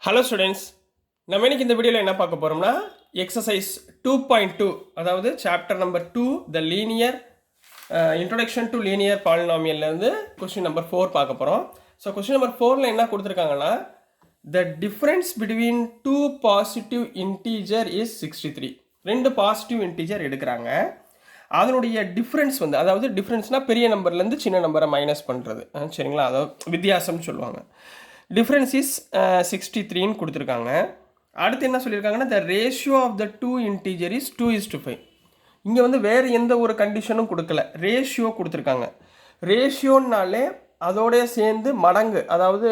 Hello students, நம்ம இன்னைக்கு இந்த வீடியோவில் என்ன பார்க்க போகிறோம்னா எக்ஸசைஸ் 2.2, அதாவது chapter number 2 the linear introduction to linear பாலினாமியல்லேருந்து கொஸ்டின் நம்பர் 4 பார்க்க போகிறோம். ஸோ கொஸ்டின் நம்பர் 4ல் என்ன கொடுத்துருக்காங்கன்னா, the difference between two positive integer is 63. ரெண்டு பாசிட்டிவ் இன்டீஜர் எடுக்கிறாங்க. அதனுடைய டிஃப்ரென்ஸ் வந்து, அதாவது டிஃப்ரென்ஸ்னால் பெரிய நம்பர்லேருந்து சின்ன நம்பரை மைனஸ் பண்ணுறது, சரிங்களா? அதாவது வித்தியாசம்னு சொல்லுவாங்க. டிஃப்ரென்ஸ் இஸ் 63ன்னு கொடுத்துருக்காங்க. அடுத்து என்ன சொல்லியிருக்காங்கன்னா, the ratio of the two integer is 2:5. இங்கே வந்து வேறு எந்த ஒரு கண்டிஷனும் கொடுக்கல, ரேஷியோ கொடுத்துருக்காங்க. ரேஷியோன்னாலே அதோடய சேர்ந்து மடங்கு, அதாவது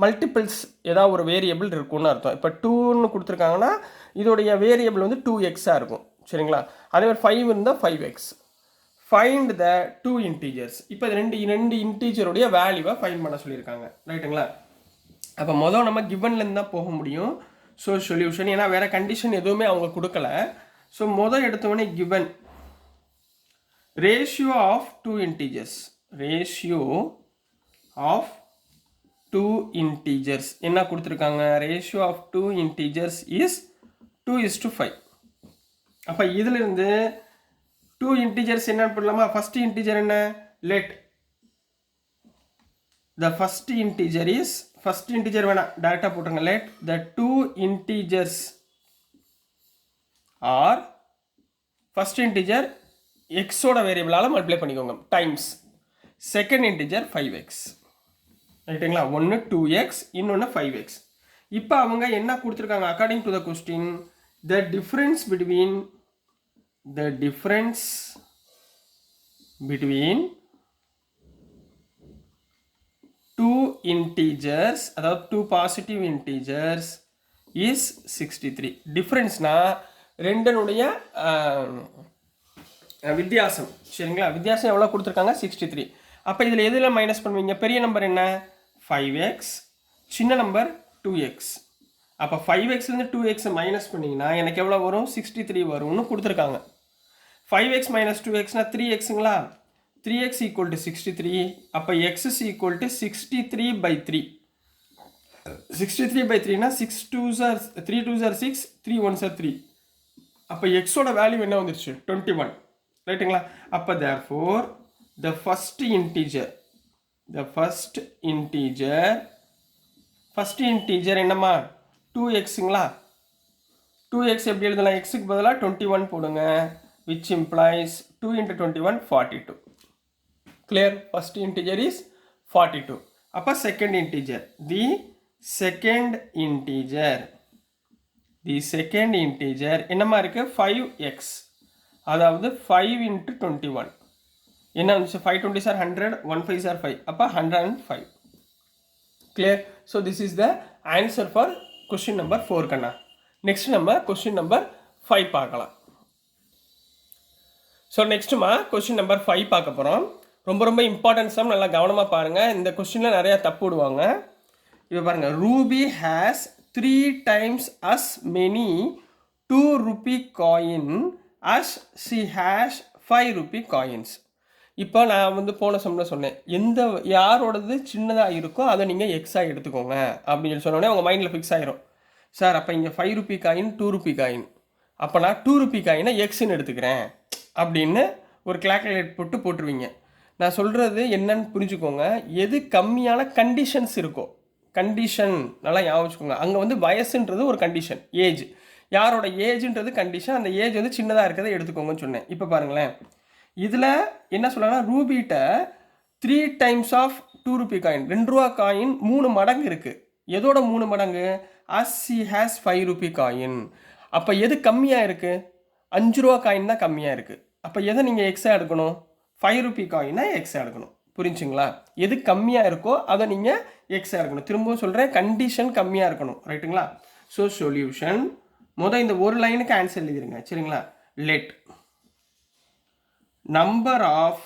மல்டிபிள்ஸ் ஏதாவது ஒரு வேரியபிள் இருக்குன்னு அர்த்தம். இப்போ 2ன்னு கொடுத்துருக்காங்கன்னா இதோடைய வேரியபிள் வந்து 2x இருக்கும், சரிங்களா? அதே மாதிரி 5 இருந்தால் 5x. Find the two integers. இப்போ ரெண்டு இன்டீஜருடைய வேல்யூவை ஃபைண்ட் பண்ண சொல்லியிருக்காங்க, ரைட்டுங்களா? அப்போ மொதல் நம்ம கிவன்லேருந்து தான் போக முடியும். ஸோ சொல்யூஷன், ஏன்னா வேறு கண்டிஷன் எதுவுமே அவங்க கொடுக்கல. ஸோ மொதல் எடுத்தவொடனே given ratio of two integers, ratio of two integers என்ன கொடுத்துருக்காங்க? Ratio of two integers is 2:5. அப்போ இதிலிருந்து டூ இன்டீஜர்ஸ் என்ன பண்ணலாமா? ஃபஸ்ட் இன்டீஜர் என்ன? Let the first integer is, first integer வேணாம் டைரக்டாக போட்டுருங்க. let the two integers are, first integer x ஓட வேரியபிளால் மல்டிப்ளை பண்ணிக்கோங்க டைம்ஸ் செகண்ட் இன்டிஜர் 5x, ரைட்டுங்களா? ஒன்று 2x, இன்னொன்று 5x. இப்போ அவங்க என்ன கொடுத்துருக்காங்க? According to the question, the difference between two integers, அதாவது two positive integers is 63. டிஃப்ரென்ஸ்னா ரெண்டனுடைய வித்தியாசம், சரிங்களா? வித்தியாசம் எவ்வளோ கொடுத்துருக்காங்க? 63. அப்போ இதில் எதில் மைனஸ் பண்ணுவீங்க? பெரிய நம்பர் என்ன? 5x, சின்ன நம்பர் 2x. அப்போ 5xலேருந்து 2x மைனஸ் பண்ணிங்கன்னா எனக்கு எவ்வளோ வரும்? 63 வரும்னு கொடுத்துருக்காங்க. 5x minus 2xனா 3xங்களா? 3x equal to 63. அப்போ x is equal to 63/3. 63/3 னா 6 2s are 3 2s are 6, 3 1s are 3. அப்போ x ஓட வேல்யூ என்ன வந்துருச்சு? 21, ரைட்டுங்களா? அப்போ therefore the first integer என்னம்மா? 2xங்களா? 2x எப்படி எழுதலாம்? xக்கு பதிலாக 21 போடுங்க, which implies 2 into 21 42. clear? first integer is 42. அப்போ second integer, the second integer என்னமா இருக்கு? 5x, அதாவது 5 into 21 என்ன வந்துச்சு? 5 20s are 100, 1 5s are 5, அப்போ 105. clear? so this is the answer for question number 4 கண்ணா. நெக்ஸ்ட் நம்ம கொஸ்டின் நம்பர் 5 பார்க்கலாம். ஸோ நெக்ஸ்ட்டுமா கொஸ்டின் நம்பர் 5 பார்க்க போகிறோம். ரொம்ப இம்பார்ட்டன்ஸ் தான், நல்லா கவனமாக பாருங்கள். இந்த கொஸ்டினில் நிறையா தப்பு விடுவாங்க. இப்போ பாருங்கள், Ruby has 3 times as many 2 rupee coin as she has 5 rupee coins. இப்போ நான் வந்து போன சம்மில் சொன்னேன், யாரோடது சின்னதாக இருக்கோ அதை நீங்கள் எக்ஸாக எடுத்துக்கோங்க அப்படின்னு சொல்லி சொன்னோடனே உங்கள் மைண்டில் ஃபிக்ஸ் ஆகிரும். சார் அப்போ இங்கே 5 rupee காயின் 2 rupee காயின், அப்போ நான் 2 rupee காயினை எக்ஸ்ன்னு எடுத்துக்கிறேன் அப்படின்னு ஒரு கால்குலேட் போட்டுருவீங்க. நான் சொல்கிறது என்னன்னு புரிஞ்சுக்கோங்க. எது கம்மியான கண்டிஷன்ஸ் இருக்கோ, கண்டிஷன் நல்லா ஞாபகம் வச்சுக்கோங்க. அங்கே வந்து வயசுன்றது ஒரு கண்டிஷன், ஏஜ், யாரோட ஏஜ்ன்றது கண்டிஷன். அந்த ஏஜ் வந்து சின்னதாக இருக்கிறத எடுத்துக்கோங்கன்னு சொன்னேன். இப்போ பாருங்களேன், இதில் என்ன சொல்லலாம்னா, ரூபிகிட்ட 3 times ஆஃப் 2 rupee காயின், 2 ரூபா காயின் 3 மடங்கு இருக்குது. எதோட 3 மடங்கு? as she has 5 rupee coin. அப்போ எது கம்மியாக இருக்குது? 5 ரூபா காயின் தான் கம்மியாக இருக்குது. அப்போ எதை நீங்கள் எக்ஸாக எடுக்கணும்? 5 rupee காயினா எக்ஸாக எடுக்கணும். புரிஞ்சுங்களா? எது கம்மியாக இருக்கோ அதை நீங்கள் எக்ஸாக எடுக்கணும். திரும்பவும் சொல்கிறேன், கண்டிஷன் கம்மியாக இருக்கணும், ரைட்டுங்களா? ஸோ சொல்யூஷன், இந்த ஒரு லைனுக்கு ஆன்சர் எழுதிருங்க, சரிங்களா? Let number of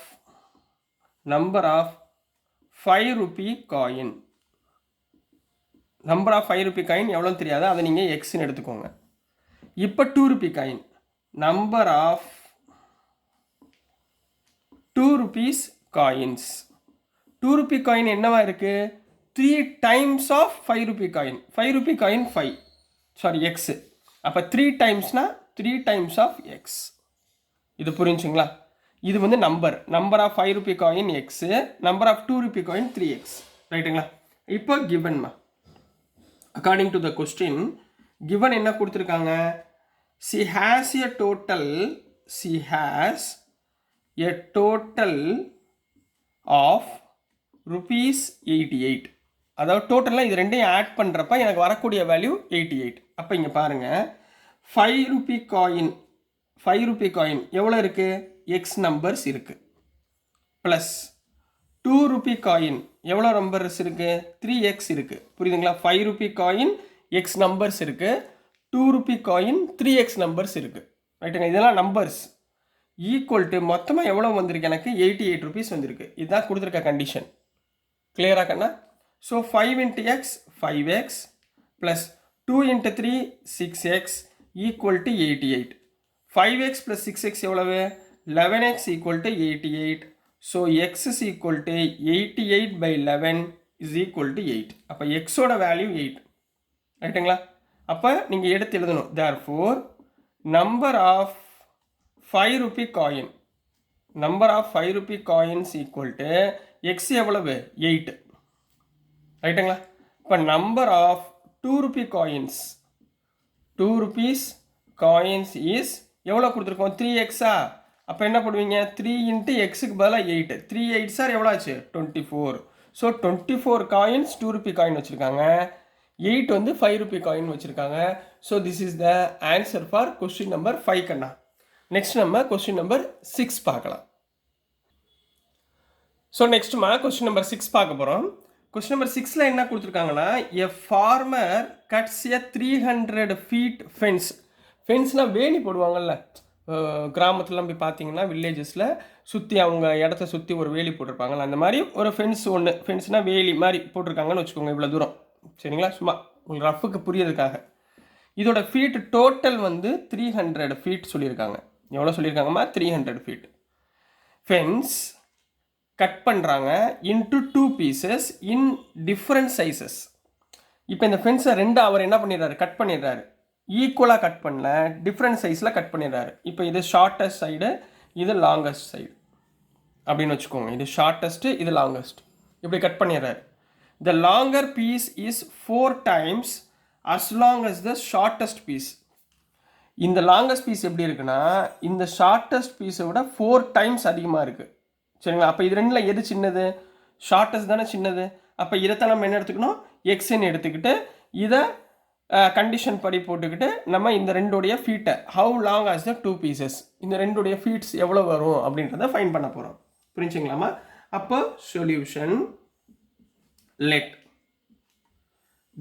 5 rupee coin, number of 5 rupee coin எவ்வளோன்னு தெரியாது, அதை நீங்கள் எக்ஸ்ன்னு எடுத்துக்கோங்க. இப்போ 2 rupee coin, number of 2 rupees coins. 2 rupee coin என்னவா இருக்குது? 3 times of 5 rupee coin. 5 rupee coin 5. Sorry, x. அப்போ 3 டைம்ஸ்னா 3 times of x. இது புரிஞ்சுங்களா? இது வந்து number of 5 rupee coin x, number of 2 rupee coin 3x. ரைட்டுங்களா? இப்போ கிவன்மா, according to the question given என்ன கொடுத்துருக்காங்க? she has a total of rupees 88. அதாவது டோட்டலாக இது ரெண்டையும் ஆட் பண்ணுறப்ப எனக்கு வரக்கூடிய வேல்யூ 88. அப்போ இங்கே பாருங்கள், 5 rupee காயின் எவ்வளோ இருக்குது? எக்ஸ் நம்பர்ஸ் இருக்குது. ப்ளஸ் 2 rupee காயின் எவ்வளோ நம்பர்ஸ் இருக்குது? 3x இருக்குது. புரியுதுங்களா? 5 rupee காயின் எக்ஸ் நம்பர்ஸ் இருக்குது, 2 rupee காயின் 3x நம்பர்ஸ் இருக்குது. ரைட்டுங்க? இதெல்லாம் நம்பர்ஸ் ஈக்குவல் டு மொத்தமாக எவ்வளோ வந்திருக்கு? எனக்கு 88 rupees வந்திருக்கு. இதுதான் கொடுத்துருக்க கண்டிஷன். கிளியராக கண்ணா? So 5 into x 5x plus 2 into 3 6x equal to 88. 5x plus 6x எவ்வளவு? 11x equal to 88. So x is equal to 88 by 11 is equal to 8. அப்போ xோட வேல்யூ 8. ரைட்டுங்களா? அப்போ நீங்கள் எடுத்து எழுதணும். therefore number of 5 rupee coins equal to x எவ்வளவு? 8. ரைட்டுங்களா? இப்போ number of 2 rupee coins, 2 rupees coins is எவ்வளோ கொடுத்துருக்கோம்? 3x-ஆ? அப்போ என்ன பண்ணுவீங்க? 3 into x-க்கு பதிலாக 8. 3 8 சார் எவ்வளோ ஆச்சு? 24. ஸோ 24 காயின்ஸ் 2 rupee காயின் வச்சுருக்காங்க, 8 வந்து 5 rupee காயின் வச்சுருக்காங்க. So this is the answer for question number 5 கண்ணா. நெக்ஸ்ட் நம்ம கொஸ்டின் நம்பர் 6 பார்க்கலாம். ஸோ நெக்ஸ்ட்டுமா கொஸ்டின் நம்பர் 6 பார்க்க போகிறோம். கொஸ்டின் நம்பர் 6ல் என்ன கொடுத்துருக்காங்கன்னா, a farmer cuts a 300 feet fence. ஃபென்ஸ்னால் வேலி போடுவாங்கல்ல, கிராமத்துலாம் போய் பார்த்தீங்கன்னா வில்லேஜஸில் சுற்றி அவங்க இடத்த சுற்றி ஒரு வேலி போட்டிருப்பாங்கல்ல, அந்த மாதிரி ஒரு ஃபென்ஸ் ஒன்று, ஃபென்ஸ்னால் வேலி மாதிரி போட்டிருக்காங்கன்னு வச்சுக்கோங்க. இவ்வளோ தூரம், சரிங்களா? சும்மா உங்களுக்கு ரஃபுக்கு புரியறதுக்காக. இதோட ஃபீட் டோட்டல் வந்து 300 feet சொல்லியிருக்காங்க. எவ்வளோ சொல்லியிருக்காங்கம்மா? 300 feet. ஃபென்ஸ் கட் பண்ணுறாங்க into 2 pieces in different sizes. இப்போ இந்த ஃபென்ஸை அவர் என்ன பண்ணிடுறாரு? கட் பண்ணிடுறாரு. ஈக்குவலாக கட் பண்ணல, டிஃப்ரெண்ட் சைஸில் கட் பண்ணிடுறாரு. இப்போ இது ஷார்ட்டஸ்ட் சைடு, இது லாங்கஸ்ட் சைடு அப்படின்னு வச்சுக்கோங்க. இது ஷார்ட்டஸ்ட்டு, இது லாங்கஸ்ட். இப்படி கட் பண்ணிடுறாரு. The longer piece is 4 times as long as the shortest piece. இந்த லாங்கஸ்ட் பீஸ் எப்படி இருக்குன்னா, இந்த ஷார்ட்டஸ்ட் பீஸை விட 4 times அதிகமாக இருக்குது. சரிங்களா? அப்போ இது ரெண்டில் எது சின்னது? ஷார்ட்டஸ்ட் தானே சின்னது. அப்போ இதைத்தான் நம்ம என்ன எடுத்துக்கணும்? எக்ஸ்ன்னு எடுத்துக்கிட்டு இதை கண்டிஷன் படி போட்டுக்கிட்டு நம்ம இந்த ரெண்டுடைய ஃபீட்டை, how long as the 2 pieces, இந்த ரெண்டுடைய ஃபீட்ஸ் எவ்வளோ வரும் அப்படின்றத ஃபைன் பண்ண போகிறோம். புரிஞ்சுங்களாமா? அப்போ solution, let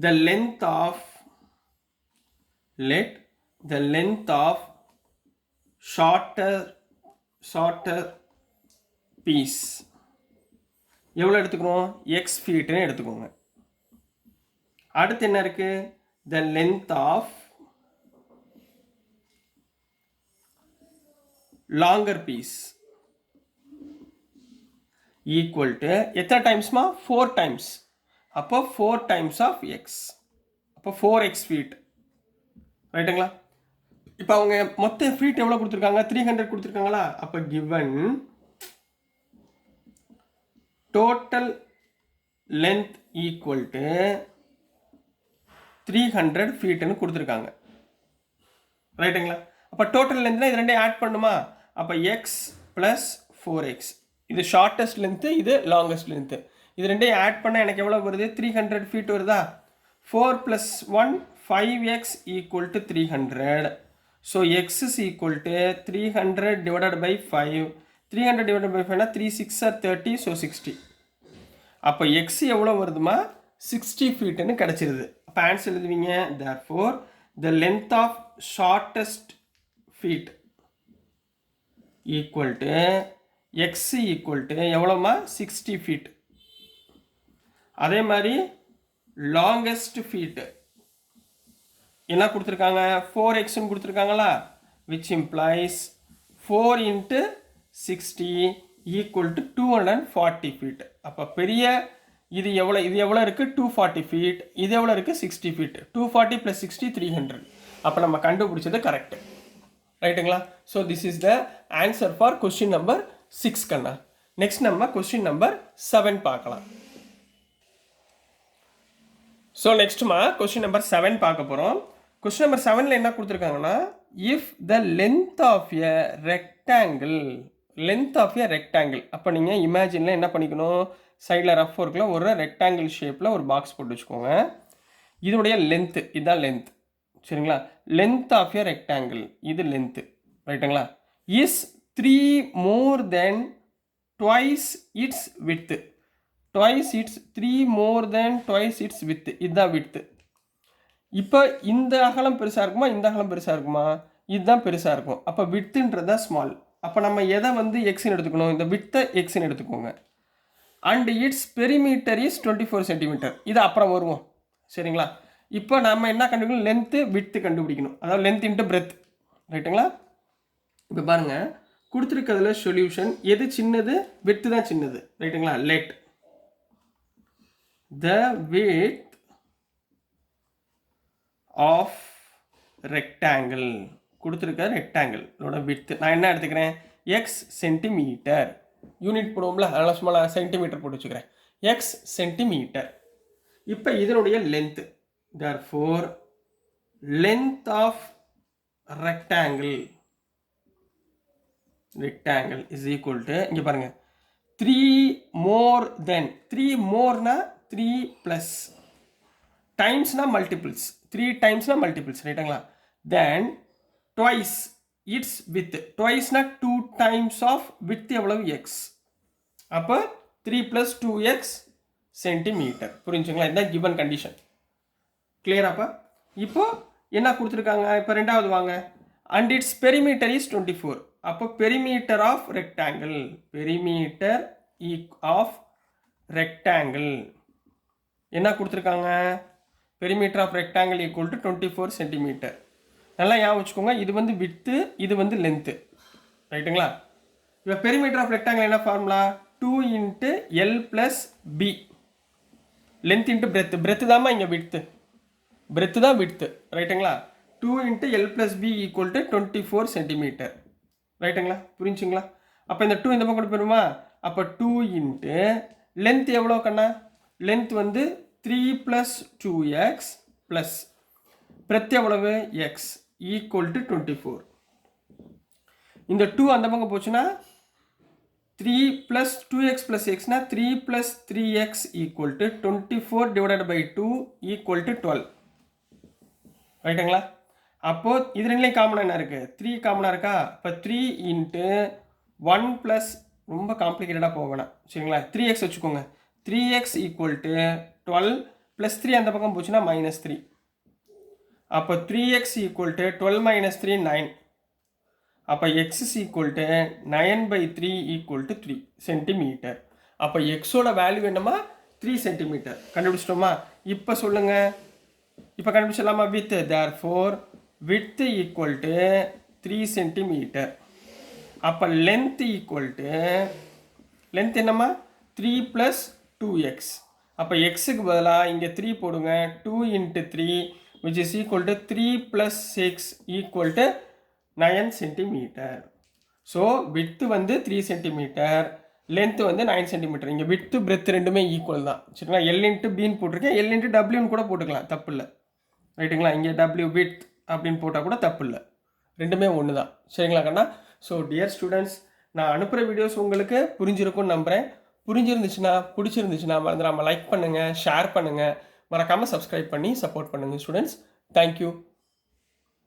the length of shorter piece எவ்வளோ எடுத்துக்கணும்? x feetன்னு எடுத்துக்கோங்க. அடுத்து என்ன இருக்கு? the length of longer piece equal to எத்தனை டைம்ஸ்மா? 4 times. அப்போ 4 times of x. அப்போ 4x feet. ரைட்டுங்களா? இப்போ அவங்க மொத்த ஃபீட் எவ்வளோ கொடுத்துருக்காங்க? 300 கொடுத்துருக்காங்களா? அப்போ given total length equal to 300 feetன்னு கொடுத்துருக்காங்க. ரைட்டுங்களா? அப்போ டோட்டல் லென்த்னா இது ரெண்டையும் ஆட் பண்ணுமா? அப்போ x ப்ளஸ் 4x, இது ஷார்ட்டஸ்ட் லென்த்து, இது லாங்கஸ்ட் லென்த்து. இது ரெண்டையும் ஆட் பண்ணால் எனக்கு எவ்வளோ வருது? 300 feet வருதா? 4 + 1 5x equal to 300. So x is equal to 300 divided by 5. 300 divided by 5 3 6 are 30, so 60. அப்போ x எவ்வளோ வருதுமா? 60 feetன்னு கிடச்சிருது. அப்போ ஆன்சர் எழுதுவீங்க, therefore the length of shortest feet equal to x equal to எவ்வளோமா? 60 feet. அதே மாதிரி longest feet என்ன கொடுத்துருக்காங்க? 4xன்னு கொடுத்துருக்காங்களா? which implies 4 into 60 equal to 240 feet. அப்போ பெரிய இது எவ்வளோ இருக்குது 240 ஃபீட், இது எவ்வளோ இருக்குது 60 ஃபீட். 240 + 60 300. அப்போ நம்ம கண்டுபிடிச்சது கரெக்டு. ரைட்டுங்களா? So this is the answer for question number 6 கண்ணா. நெக்ஸ்ட் நம்ம கொஸ்டின் நம்பர் 7 பார்க்கலாம். ஸோ நெக்ஸ்ட்டுமா கொஸ்டின் நம்பர் 7 பார்க்க போகிறோம். கொஸ்டின் நம்பர் 7ல் என்ன கொடுத்துருக்காங்கன்னா, if the length of a rectangle, அப்போ நீங்கள் இமேஜினில் என்ன பண்ணிக்கணும், சைடில் ரஃப் ஒர்க்கில் ஒரு ரெக்டாங்கிள் ஷேப்பில் ஒரு பாக்ஸ் போட்டு வச்சுக்கோங்க. இதனுடைய லென்த்து, இதுதான் லென்த், சரிங்களா? லென்த் ஆஃப் எ ரெக்டாங்கிள், இது லென்த்து, ரைட்டுங்களா? Is 3 more than twice its width. twice its 3 more than twice its width, இதுதான் விட்த்து. இப்போ இந்த அகலம் பெருசாக இருக்குமா, இந்த அகலம் பெருசாக இருக்குமா? இதுதான் பெருசாக இருக்கும். அப்போ விட்த்துன்றது தான் ஸ்மால். அப்போ நம்ம எதை வந்து எக்ஸ்ன்னு எடுத்துக்கணும், இந்த விட்த்தை எக்ஸ்ன்னு எடுத்துக்கோங்க. And it's perimeter is 24 centimetre. இது அப்புறம் வருவோம், சரிங்களா? இப்போ நம்ம என்ன கண்டுபிடிக்கணும், லென்த்து விட்த்து கண்டுபிடிக்கணும். அதாவது லென்த் இன்ட்டு பிரெத், ரைட்டுங்களா? இப்போ பாருங்கள், கொடுத்துருக்கிறதுல சொல்யூஷன் எது சின்னது, விட்த்து தான் சின்னது, ரைட்டுங்களா? Let the width of rectangle, கொடுத்துருக்க ரெக்டாங்கிளோட விட்த்து நான் என்ன எடுத்துக்கிறேன், எக்ஸ் சென்டிமீட்டர். யூனிட் போடுவோம்ல, அதனால் சும்மா சென்டிமீட்டர் போட்டு வச்சுக்கிறேன், எக்ஸ் சென்டிமீட்டர். இப்போ இதனுடைய length, therefore length of rectangle is equal to, இங்கே பாருங்கள், 3 more than, 3 மோர்னா 3 ப்ளஸ், டைம்ஸ்னா மல்டிபிள்ஸ், 3 டைம்ஸ்னா மல்டிபிள்ஸ், ரைட்டுங்களா? தென் ட்வைஸ் இட்ஸ் வித், ட்வைஸ்னா 2 டைம்ஸ் ஆஃப் வித் எவ்வளவு, எக்ஸ். அப்போ 3 + 2x சென்டிமீட்டர். புரிஞ்சுங்களா? இதுதான் கிவன் கண்டிஷன். கிளியராப்பா? இப்போ என்ன கொடுத்துருக்காங்க, இப்போ ரெண்டாவது வாங்க. And it's perimeter is 24. அப்போ perimeter of rectangle, perimeter of rectangle என்ன கொடுத்துருக்காங்க, perimeter of rectangle equal to 24 centimetre. நல்லா ஞாபகம் வச்சுக்கோங்க, இது வந்து விட்த்து, இது வந்து லென்த்து, ரைட்டுங்களா? இப்போ பெரிமீட்டர் ஆஃப் ரெக்டாங்கிள் என்ன formula, 2 × L + B. Length into breadth, breadth தாம்மா இங்கே விட்த்து, பிரெத்து தான் விட்த்து, ரைட்டுங்களா? 2 × L + B equal to 24 centimetre, ரைட்டுங்களா? புரிஞ்சுங்களா? அப்போ இந்த 2 இந்த பக்கம் கொண்டு போயிருமா, அப்போ 2 × லென்த் எவ்வளோ கண்ணா, லென்த் வந்து 3 + 2x ப்ளஸ் பிரெத் எவ்வளவு, x ஈக்குவல் டு 24. இந்த 2 அந்த பக்கம் போச்சுன்னா 3 + 2x + x, 3 + 3x equal to 24 / 2 equal to 12, ரைட்டுங்களா? அப்போது இது ரெண்டுலேயும் காமனாக என்ன இருக்குது, 3 காமனாக இருக்கா? இப்போ 3 × 1 + ரொம்ப காம்ப்ளிகேட்டடாக போக வேணாம், சரிங்களா? 3x வச்சுக்கோங்க, 3x ஈக்குவல் டு 12 + 3 அந்த பக்கம் போச்சுன்னா -3. அப்போ 3x ஈக்குவல் டு 12 - 3 9. அப்போ x is equal to 9/3 equal to 3 centimetre. அப்போ எக்ஸோட வேல்யூ என்னமா, 3 சென்டிமீட்டர். கண்டுபிடிச்சிட்டோமா? இப்போ சொல்லுங்க, இப்போ கண்டுபிடிச்சிடலாமா? Width, therefore width equal to 3 centimetre. அப்போ லென்த் ஈக்குவல் டு, லென்த் என்னம்மா, 3 + 2x. அப்போ எக்ஸுக்கு பதிலாக இங்கே 3 போடுங்க, 2 × 3 which is equal to 3 + 6 equal to 9 centimetre. So width வந்து 3 சென்டிமீட்டர், லென்த்து வந்து 9 சென்டிமீட்டர். இங்கே விட்த்து பிரெத் ரெண்டுமே ஈக்குவல் தான், சரிங்களா? L × B போட்டிருக்கேன், L × W கூட போட்டுக்கலாம், தப்பு இல்லை, ரைட்டுங்களா? இங்கே W விட்த் அப்படின்னு போட்டால் கூட தப்பு இல்லை, ரெண்டுமே ஒன்று தான், சரிங்களா கண்ணா? ஸோ டியர் ஸ்டூடெண்ட்ஸ், நான் அனுப்புகிற வீடியோஸ் உங்களுக்கு புரிஞ்சிருக்கும்னு நம்புகிறேன். புரிஞ்சிருந்துச்சுன்னா, பிடிச்சிருந்துச்சுன்னா மறந்துடாமல் லைக் பண்ணுங்கள், ஷேர் பண்ணுங்கள், மறக்காமல் சப்ஸ்கிரைப் பண்ணி சப்போர்ட் பண்ணுங்கள் ஸ்டூடெண்ட்ஸ். தேங்க்யூ.